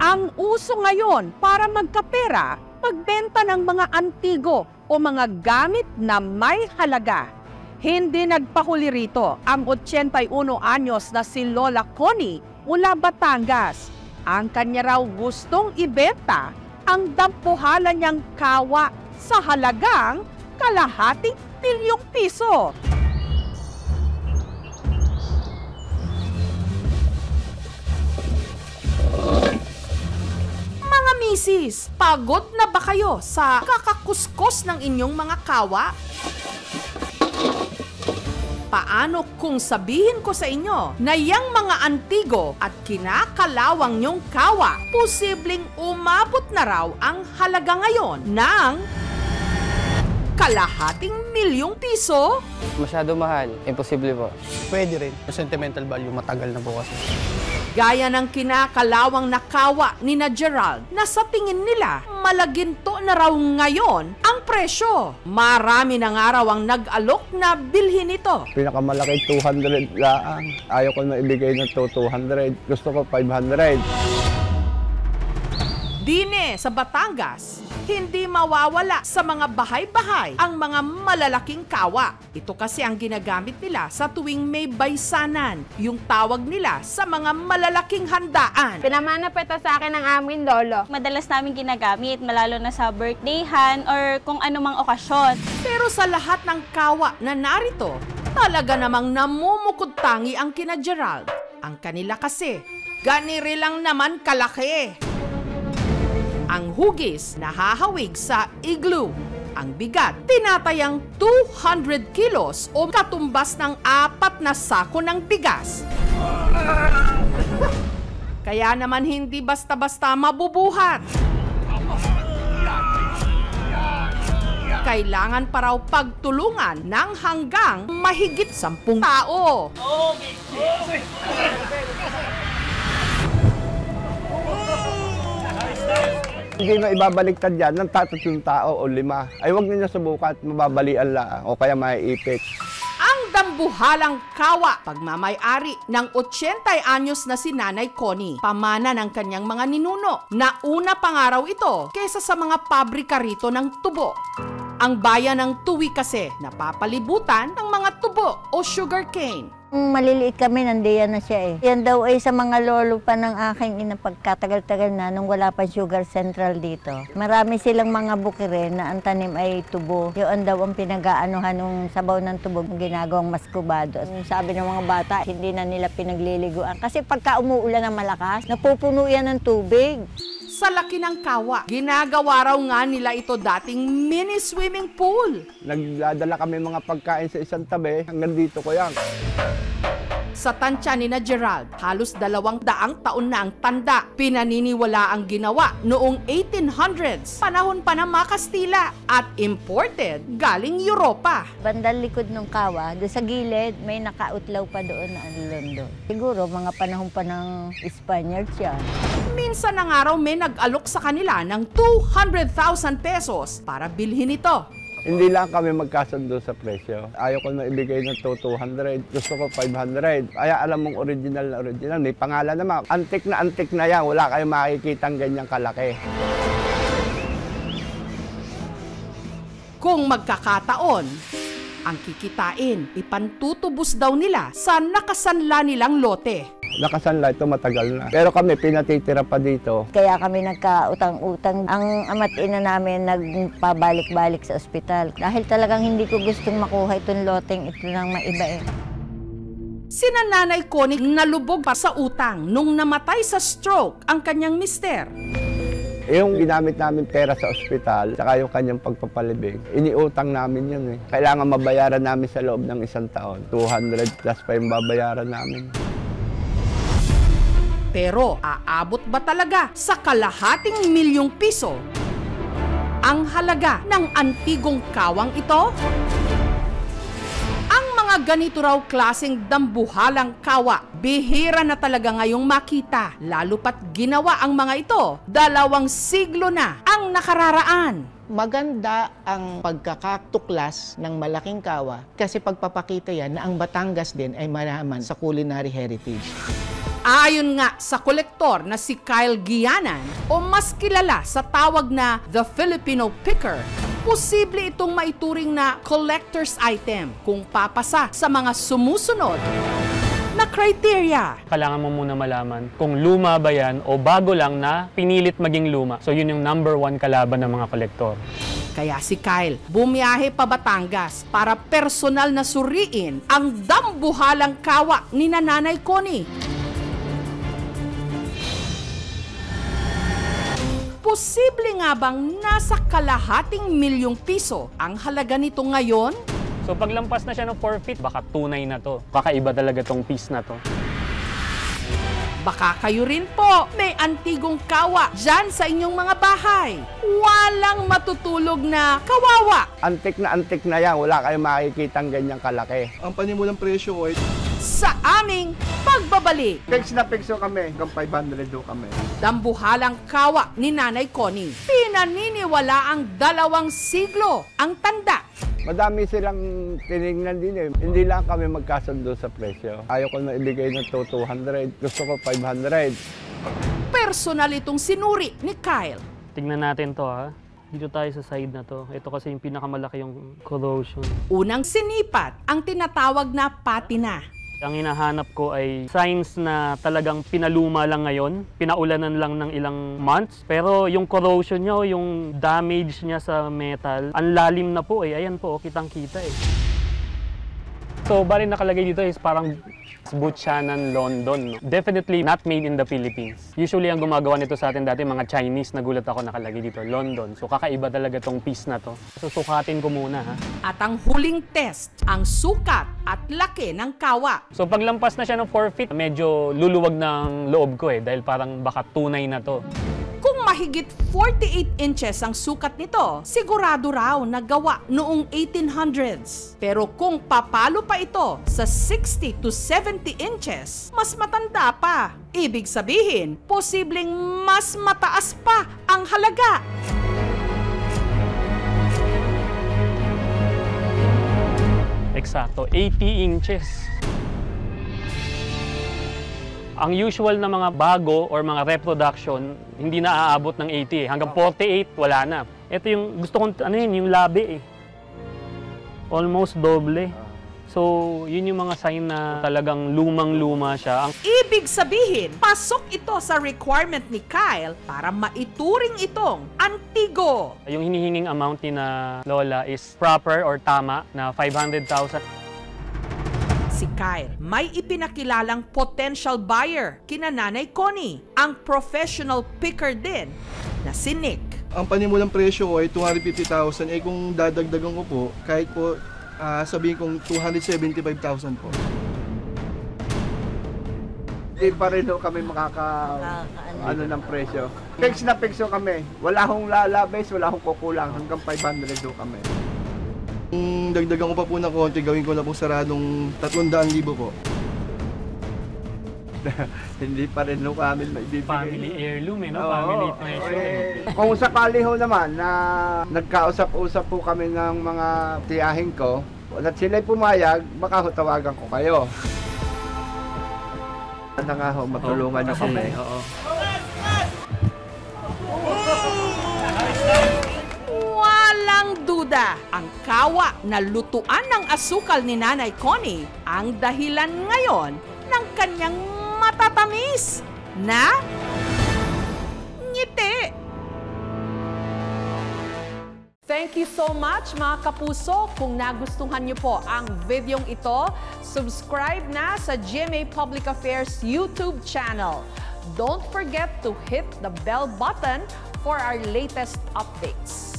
Ang uso ngayon para magkapera, magbenta ng mga antigo o mga gamit na may halaga. Hindi nagpahuli rito ang 81 anyos na si Lola Connie mula Batangas. Ang kanya raw gustong ibenta ang dampuhalan niyang kawa sa halagang ₱250,000. Mga misis, pagod na ba kayo sa kakakuskos ng inyong mga kawa? Paano kung sabihin ko sa inyo na yang mga antigo at kinakalawang nyong kawa, posibleng umabot na raw ang halaga ngayon ng ₱250,000? Masyado mahal. Imposible po. Pwede rin. Sentimental value, matagal na po kasi. Gaya ng kinakalawang na kawa ni na Gerald na sa tingin nila malaginto na raw ngayon ang presyo. Marami na nga raw ang nag-alok na bilhin ito. Pinakamalaki 200 laang. Ayaw ko na ibigay ng 200. Gusto ko 500. Dine sa Batangas, hindi mawawala sa mga bahay-bahay ang mga malalaking kawa. Ito kasi ang ginagamit nila sa tuwing may baysanan, yung tawag nila sa mga malalaking handaan. Pinamana po ito sa akin ng aming lolo. Madalas namin ginagamit, malalo na sa birthdayhan or kung anumang okasyon. Pero sa lahat ng kawa na narito, talaga namang namumukod-tangi ang kina Gerald. Ang kanila kasi, ganiri lang naman kalaki. Ang hugis nahahawig sa igloo. Ang bigat, tinatayang 200 kilos o katumbas ng 4 na sako ng bigas. Kaya naman hindi basta-basta mabubuhat. Kailangan pa raw pagtulungan ng hanggang mahigit 10 tao. Hindi na ibabaliktad yan ng 3 tao o 5. Ay huwag niya subukan at mababalian lang o kaya maiipit. Ang dambuhalang kawa, pagmamay-ari ng 80 anyos na si Nanay Connie, pamana ng kanyang mga ninuno, na una pangaraw ito kaysa sa mga pabrika rito ng tubo. Ang bayan ng Tuwi kasi napapalibutan ng mga tubo o sugarcane. Maliliit kami, nandiyan na siya eh. Yan daw ay sa mga lolo pa ng aking ina pagkatagal-tagal na nung wala pa sugar central dito. Marami silang mga bukire na ang tanim ay tubo. Yun daw ang pinag-aanuhan ng sabaw ng tubo, ginagawang maskubado. Sabi ng mga bata, hindi na nila pinagliliguan. Kasi pagka umuulan ng malakas, napupuno yan ng tubig. Sa laki ng kawa, ginagawa raw nga nila ito dating mini swimming pool. Nagdadala kami mga pagkain sa isang tabi, hanggang dito ko yan. Sa tansya ni na Gerald, halos 200 taon na ang tanda. Pinaniniwala ang ginawa noong 1800s, panahon pa ng mga Kastila, at imported galing Europa. Bandang likod ng kawa, doon sa gilid, may nakautlaw pa doon na londo. Siguro mga panahon pa ng Spaniards yan. Minsan na nga raw may nag-alok sa kanila ng 200,000 pesos para bilhin ito. Hindi lang kami magkasundo sa presyo. Ayaw ko na ibigay ng 200. Gusto ko 500. Kaya alam mong original na original. May pangalan naman. Antik na yan. Wala kayong makikitang ganyang kalaki. Kung magkakataon, ang kikitain, ipantutubos daw nila sa nakasanla nilang lote. Nakasanla ito matagal na. Pero kami pinatitira pa dito. Kaya kami nagkautang-utang. Ang ama't ina namin nagpabalik-balik sa ospital. Dahil talagang hindi ko gustong makuha itong loteng ito ng maiba eh. Sina Nanay Connie nalubog pa sa utang nung namatay sa stroke ang kanyang mister. Yung ginamit namin pera sa ospital, saka yung kanyang pagpapalibing, iniutang namin yun eh. Kailangan mabayaran namin sa loob ng 1 taon. 200 plus pa yung babayaran namin. Pero aabot ba talaga sa ₱250,000 ang halaga ng antigong kawang ito? Ang mga ganito raw klaseng dambuhalang kawa, bihira na talaga ngayong makita, lalo pat ginawa ang mga ito 2 siglo na ang nakararaan. Maganda ang pagkakatuklas ng malaking kawa kasi pagpapakita yan na ang Batangas din ay malaman sa culinary heritage. Ayon nga sa kolektor na si Kyle Gianan o mas kilala sa tawag na The Filipino Picker, posible itong maituring na collector's item kung papasa sa mga sumusunod na criteria. Kailangan mo muna malaman kung luma ba yan o bago lang na pinilit maging luma. So yun yung number 1 kalaban ng mga kolektor. Kaya si Kyle bumiyahe pa Batangas para personal na suriin ang dambuhalang kawa ni Nanay Connie. Posible nga bang nasa kalahating milyong piso ang halaga nito ngayon? So paglampas na siya ng 4 feet, baka tunay na to. Kakaiba talaga tong piece na to. Baka kayo rin po may antigong kawa dyan sa inyong mga bahay. Walang matutulog na kawawa. Antik na yan. Wala kayong makikitang ganyang kalaki. Ang panimulang presyo ay Sa aming pagbabalik, Fix na fix kami. Hanggang 500 do kami. dambuhalang kawa ni Nanay Connie. Pinaniniwala ang 2 siglo ang tanda. Madami silang tinignan din eh. Hindi lang kami magkasundo sa presyo. Ayaw ko na ibigay ng 200. Gusto ko 500. Personal itong sinuri ni Kyle. Tingnan natin to ha. Dito tayo sa side na to. Ito kasi yung pinakamalaki yung corrosion. Unang sinipat ang tinatawag na patina. Ang hinahanap ko ay signs na talagang pinaluma lang ngayon. Pinaulanan lang ng ilang months. Pero yung corrosion niya o yung damage niya sa metal, ang lalim na po eh. Ayan po, kitang-kita eh. So, bali nakalagay dito is parang Buchanan, London. No? Definitely not made in the Philippines. Usually, ang gumagawa nito sa atin dati, mga Chinese, nagulat ako nakalagay dito, London. So, kakaiba talaga tong piece na to. So, sukatin ko muna, ha? At ang huling test, ang sukat at laki ng kawa. So, paglampas na siya ng 4 feet, medyo luluwag ng loob ko eh, dahil parang baka tunay na to. Kung mahigit 48 inches ang sukat nito, sigurado raw na gawa noong 1800s. Pero kung papalo pa ito sa 60 to 70 inches, mas matanda pa. Ibig sabihin, posibleng mas mataas pa ang halaga. Eksakto, 80 inches. Ang usual na mga bago or mga reproduction, hindi na aabot ng 80 eh. Hanggang 48, wala na. Ito yung gusto kong, yung labi eh. Almost doble. So, yun yung mga sign na talagang lumang-luma siya. Ibig sabihin, pasok ito sa requirement ni Kyle para maituring itong antigo. Yung hinihinging amount ni na Lola is proper or tama na 500,000. Si Kyle may ipinakilalang potential buyer kina Nanay Connie, ang professional picker din na si Nick. ang panimulang presyo ko ay 250,000. Eh kung dadagdagan ko po, kahit po sabihin kong 275,000 po. Hindi pa rin kami ano ng presyo. Fix na fix kami. Wala akong lalabes, wala akong kukulang. Hanggang 500 kami. Kung dagdagan ko pa po ng konti, gawin ko na po saradong 300,000 po. Hindi pa rin kami maibibigay. Family heirloom no? Family treasure. Kung sakali ho naman na nagkausap-usap po kami ng mga tiyahin ko, at sila'y pumayag, baka ho tawagan ko kayo. Ano nga ho, matulungan niyo kami. Oo. Walang duda, ang kawa na lutuan ng asukal ni Nanay Connie ang dahilan ngayon ng kanyang matatamis na ngiti. Thank you so much mga kapuso. Kung nagustuhan niyo po ang videong ito, subscribe na sa GMA Public Affairs YouTube channel. Don't forget to hit the bell button for our latest updates.